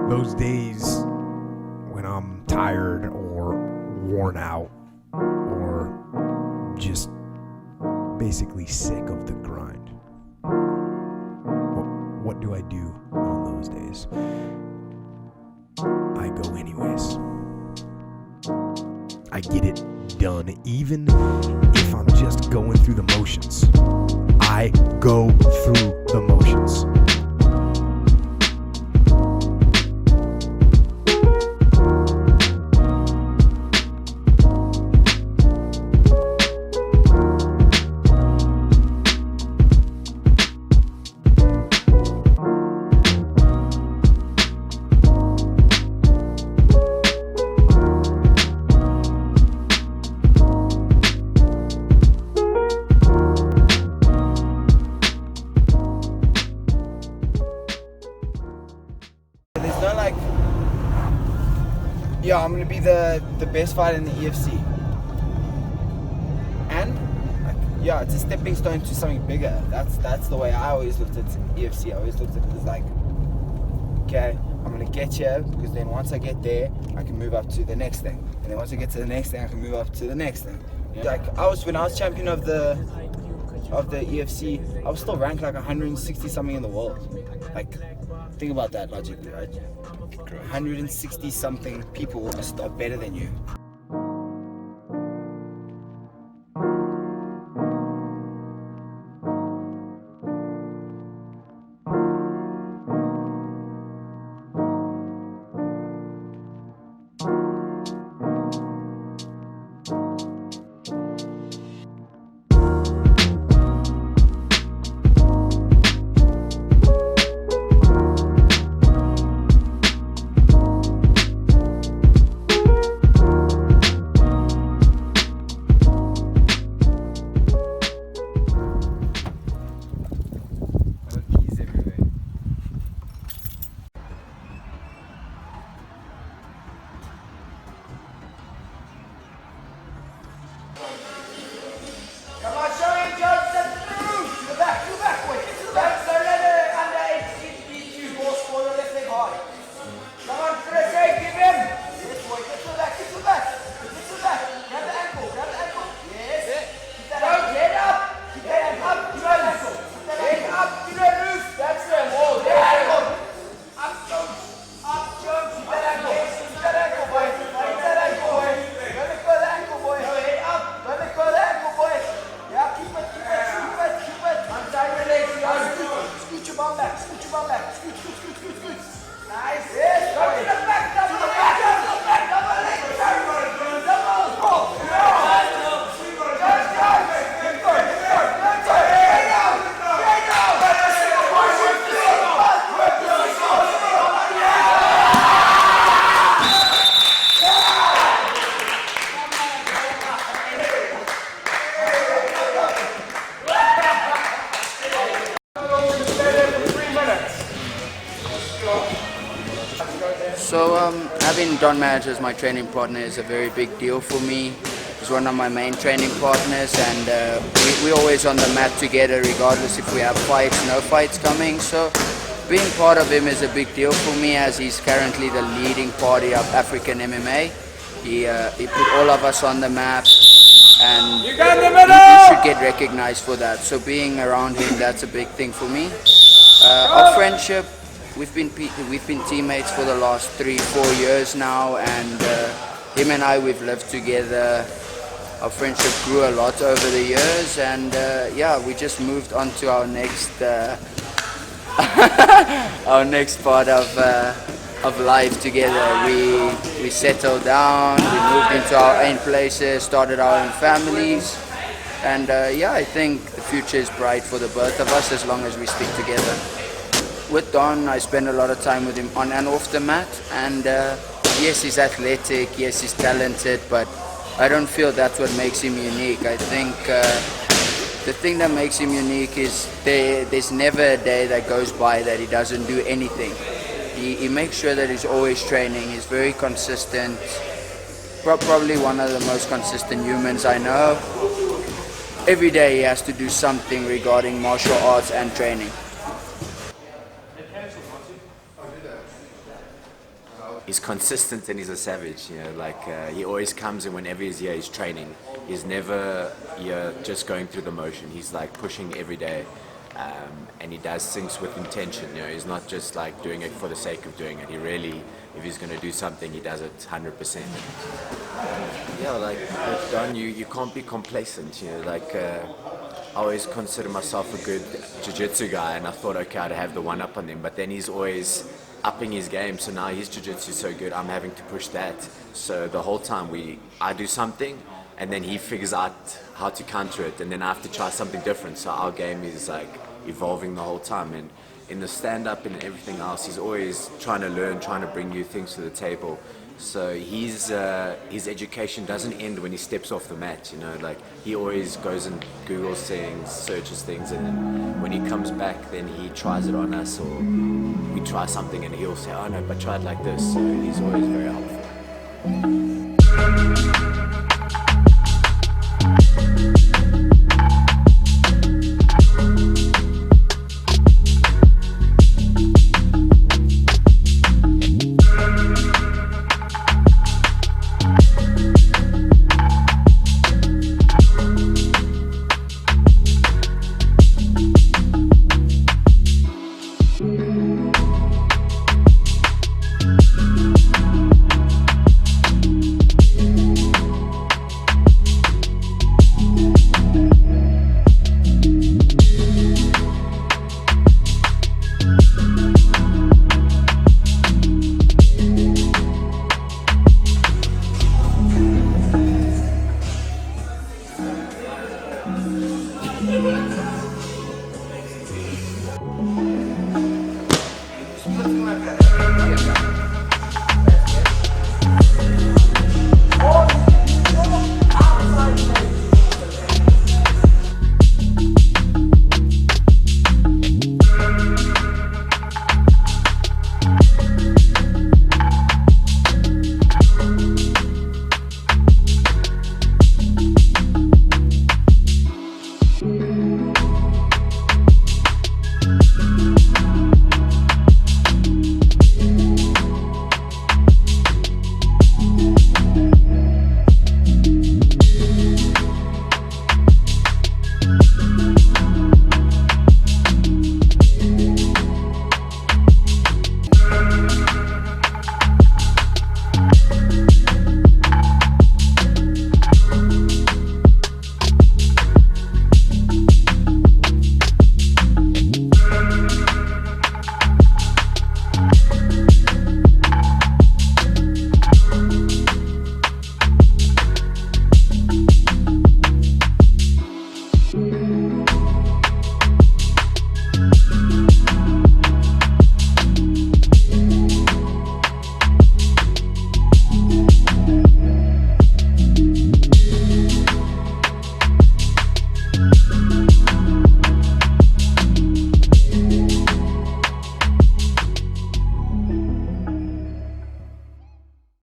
Those days when I'm tired or worn out or just basically sick of the grind. What do I do on those days? I go anyways. I get it done, even if I'm just going through the motions. I go through the motions. Yeah, I'm gonna be the best fighter in the UFC, and yeah, it's a stepping stone to something bigger. That's the way I always looked at UFC. I always looked at it as like, okay, I'm gonna get here because then once I get there, I can move up to the next thing, and then once I get to the next thing, I can move up to the next thing. Like when I was champion of the UFC, I was still ranked like 160 something in the world. Like, think about that logically, right? 160 something people are better than you. So having Madge as my training partner is a very big deal for me. He's one of my main training partners, and we're always on the mat together regardless if we have fights, no fights coming. So being part of him is a big deal for me, as he's currently the leading party of African MMA. He put all of us on the map, and he should get recognized for that. So being around him, that's a big thing for me. Our friendship, we've been teammates for the last 3-4 years now, and him and I, we've lived together. Our friendship grew a lot over the years, and yeah, we just moved on to our next our next part of life together. We settled down, we moved into our own places, started our own families, and yeah, I think the future is bright for the both of us as long as we stick together. With Don, I spend a lot of time with him on and off the mat, and yes, he's athletic, yes, he's talented, but I don't feel that's what makes him unique. I think the thing that makes him unique is there's never a day that goes by that he doesn't do anything. He makes sure that he's always training. He's very consistent, probably one of the most consistent humans I know. Every day he has to do something regarding martial arts and training. he's consistent and he's a savage. You know, like he always comes, and whenever he's here, he's training. He's never here just going through the motion. He's like pushing every day, and he does things with intention. You know, he's not just like doing it for the sake of doing it. He really, if he's going to do something, he does it 100%. Yeah, like with Don, you can't be complacent. You know, like I always consider myself a good jiu-jitsu guy, and I thought, okay, I'd have the one up on him. But then he's always upping his game, so now his jiu-jitsu is so good, I'm having to push that. So the whole time I do something, and then he figures out how to counter it, and then I have to try something different. So our game is like evolving the whole time, and in the stand-up and everything else, he's always trying to learn, trying to bring new things to the table. So his education doesn't end when he steps off the mat. You know, like he always goes and Googles things, searches things, and then when he comes back, then he tries it on us, or we try something and he'll say, oh no, but try it like this. So he's always very helpful.